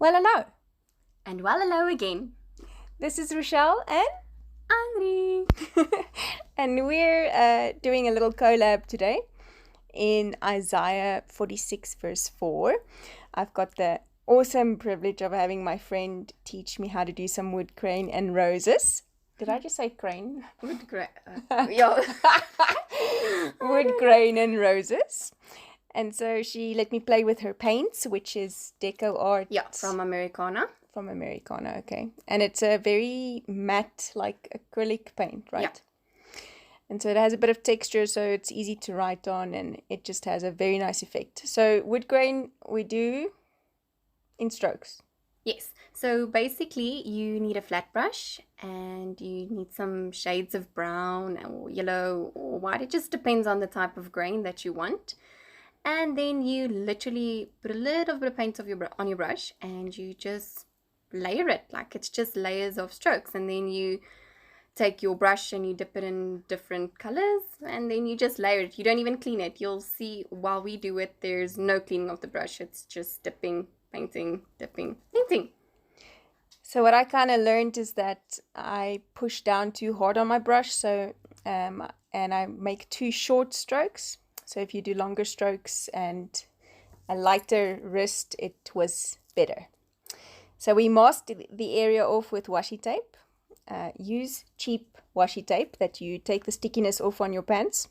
Well, hello. And well, hello again. This is Rochelle and Henri. and we're doing a little collab today in Isaiah 46 verse 4. I've got the awesome privilege of having my friend teach me how to do some wood grain and roses. Did I just say crane? Wood grain. Yeah. Wood grain and roses. And so she let me play with her paints, which is deco art. Yeah, from Americana. From Americana, okay. And it's a very matte, like acrylic paint, right? Yeah. And so it has a bit of texture, so it's easy to write on, and it just has a very nice effect. So wood grain we do in strokes. Yes. So basically you need a flat brush and you need some shades of brown or yellow or white. It just depends on the type of grain that you want. And then you literally put a little bit of paint on your brush and you just layer it, like it's just layers of strokes. And then you take your brush and you dip it in different colors and then you just layer it. You don't even clean it. You'll see while we do it, there's no cleaning of the brush. It's just dipping, painting, dipping, painting. So what I kind of learned is that I push down too hard on my brush, so and I make too short strokes. So if you do longer strokes and a lighter wrist, it was better. So we masked the area off with washi tape. Use cheap washi tape that you take the stickiness off on your pants.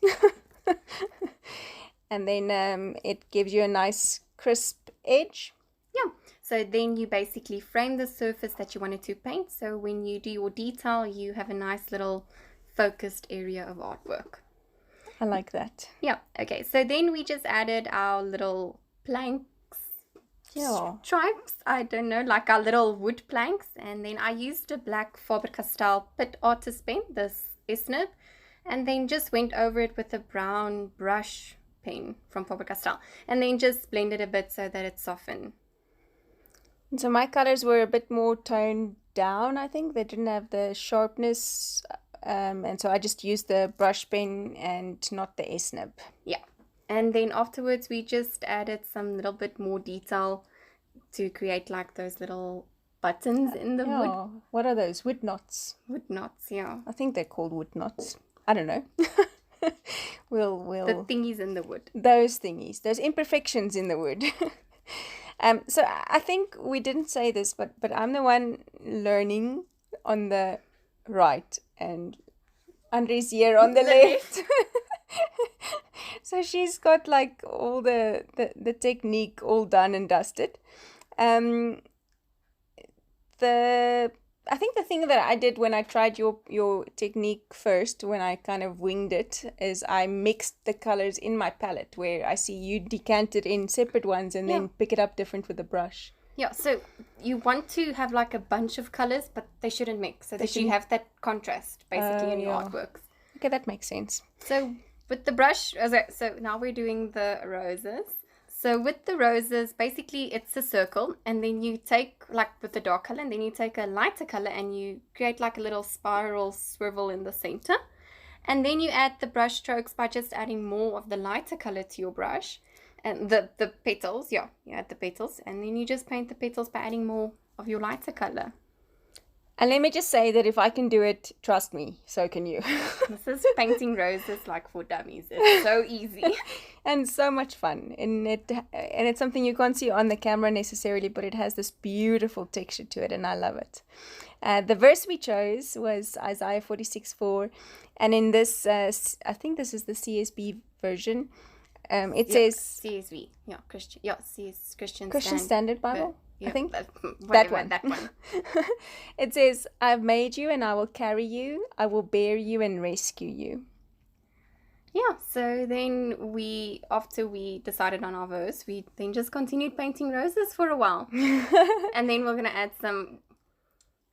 And then it gives you a nice crisp edge. Yeah, so then you basically frame the surface that you wanted to paint. So when you do your detail, you have a nice little focused area of artwork. I like that. Yeah, okay. So then we just added our little planks. Yeah. Stripes, I don't know, like our little wood planks. And then I used a black Faber-Castell Pit Artist pen, this S-nib, and then just went over it with a brown brush pen from Faber-Castell. And then just blended a bit so that it softened. And so my colors were a bit more toned down, I think. They didn't have the sharpness. And so I just used the brush pen and not the S-nib. Yeah. And then afterwards we just added some little bit more detail to create like those little buttons in the wood. What are those? Wood knots? Wood knots, yeah. I think they're called wood knots. I don't know. we'll The thingies in the wood. Those thingies. Those imperfections in the wood. So I think we didn't say this, but I'm the one learning on the right and Andre's here on the left. So she's got like all the technique all done and dusted. I think the thing that I did when I tried your technique first, when I kind of winged it, is I mixed the colors in my palette, where I see you decant it in separate ones and then pick it up different with the brush. Yeah, so you want to have like a bunch of colors, but they shouldn't mix, so that you have that contrast basically in your artworks. Okay, that makes sense. So with the brush, so now we're doing the roses. So with the roses, basically it's a circle, and then you take like with the dark color, and then you take a lighter color and you create like a little spiral swivel in the center. And then you add the brush strokes by just adding more of the lighter color to your brush. And the petals, you add the petals, and then you just paint the petals by adding more of your lighter color. And let me just say that if I can do it, trust me, so can you. This is painting roses like for dummies. It's so easy. And so much fun. And it's something you can't see on the camera necessarily, but it has this beautiful texture to it, and I love it. The verse we chose was Isaiah 46:4. And in this, I think this is the CSB version. It says CSV, Christian Standard Bible. I think that one. It says, "I've made you and I will carry you. I will bear you and rescue you." Yeah. So then after we decided on our verse, we then just continued painting roses for a while, and then we're gonna add some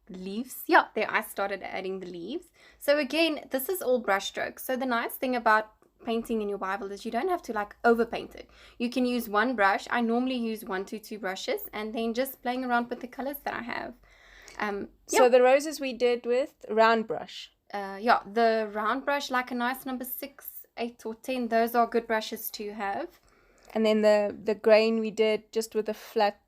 leaves. Yeah, there I started adding the leaves. So again, this is all brush strokes. So the nice thing about painting in your Bible is you don't have to like overpaint it. You can use one brush. I normally use 1 to 2 brushes, and then just playing around with the colors that I have. So the roses we did with round brush. The round brush, like a nice number 6, 8 or 10, those are good brushes to have. And then the grain we did just with a flat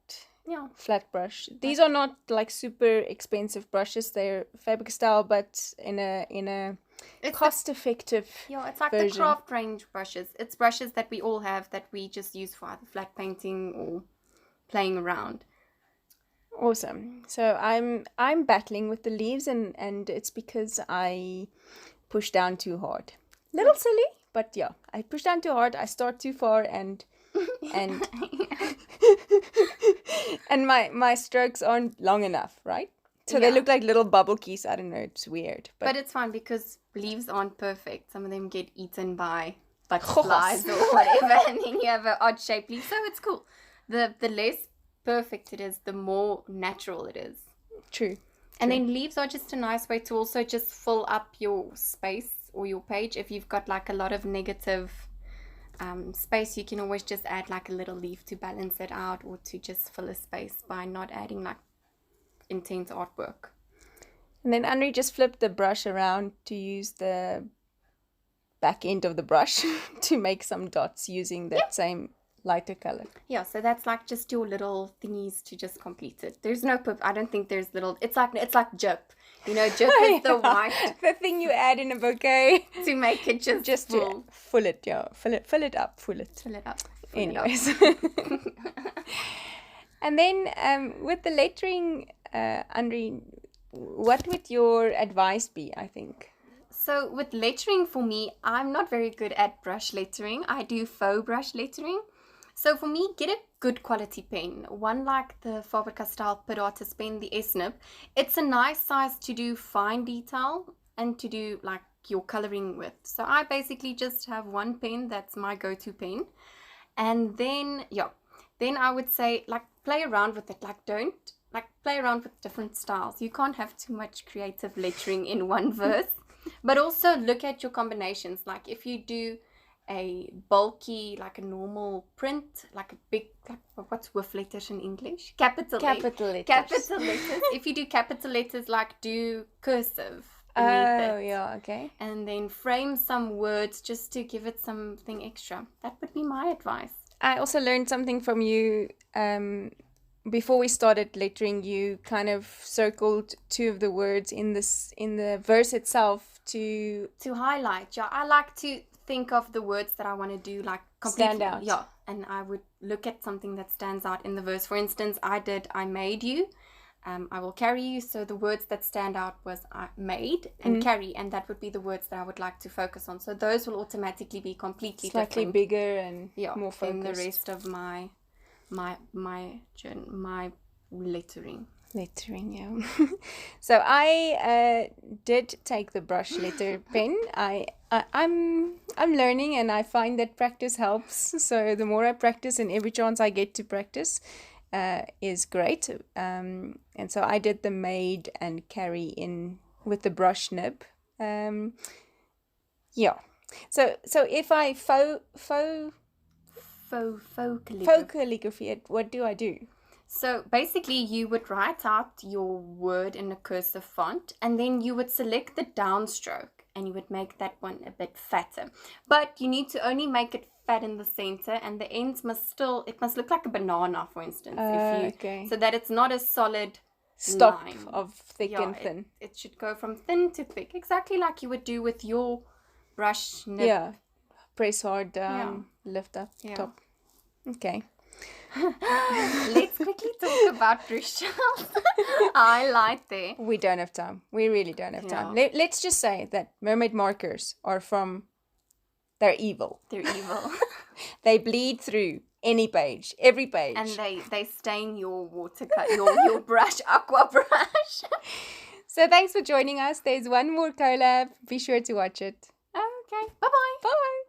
Yeah. flat brush. These are not like super expensive brushes. They're Faber-Castell, but in a It's cost-effective it's like version. the craft range brushes. It's brushes that we all have that we just use for either flat painting or playing around. Awesome. So I'm battling with the leaves, and it's because I push down too hard. Little silly, but yeah, I push down too hard. I start too far, and and my strokes aren't long enough, right? So they look like little bubble keys. I don't know. It's weird, but it's fine because leaves aren't perfect. Some of them get eaten by butterflies or whatever, and then you have an odd shaped leaf. So it's cool. The less perfect it is, the more natural it is. True. And then leaves are just a nice way to also just fill up your space or your page. If you've got like a lot of negative space, you can always just add like a little leaf to balance it out, or to just fill a space by not adding like intense artwork. And then Andre just flipped the brush around to use the back end of the brush to make some dots using that same lighter color. Yeah, so that's like just your little thingies to just complete it. There's no I don't think there's little. It's like jip. You know, jip is the white. The thing you add in a bouquet to make it just full. To fill it, yeah. Fill it up. Anyways. And then with the lettering, Andre, what would your advice be, I think? So with lettering, for me, I'm not very good at brush lettering. I do faux brush lettering. So for me, get a good quality pen. One like the Faber-Castell Pit Artist pen, the S-Nib. It's a nice size to do fine detail and to do like your coloring with. So I basically just have one pen that's my go-to pen. And then, then I would say like play around with it. Like play around with different styles. You can't have too much creative lettering in one verse. But also look at your combinations. Like if you do a bulky, like a normal print, like a big, like, what's with letters in English? Capital letters. Capital letters. If you do capital letters, like do cursive beneath it. Yeah, okay. And then frame some words just to give it something extra. That would be my advice. I also learned something from you. Before we started lettering, you kind of circled two of the words in the verse itself to highlight. Yeah, I like to think of the words that I want to do like completely stand out. Yeah, and I would look at something that stands out in the verse. For instance, I made you. I will carry you. So the words that stand out was I made and carry, and that would be the words that I would like to focus on. So those will automatically be completely slightly different. Bigger and more focused than the rest of my lettering. Yeah. So I did take the brush letter pen. I'm learning, and I find that practice helps. So the more I practice, and every chance I get to practice is great. And so I did the made and carry in with the brush nib. Yeah. So if I faux calligraphy it, what do I do? So basically you would write out your word in a cursive font, and then you would select the downstroke and you would make that one a bit fatter. But you need to only make it fat in the center, and the ends must look like a banana, for instance. Okay. So that it's not a solid stop line of thick and thin. It should go from thin to thick, exactly like you would do with your brush nib. Yeah. Press hard down, lift up, top. Okay. Let's quickly talk about brush shells. I like there. We don't have time. We really don't have time. Let's just say that mermaid markers they're evil. They're evil. They bleed through any page, every page. And they stain your your brush, aqua brush. So thanks for joining us. There's one more collab. Be sure to watch it. Okay. Bye-bye. Bye.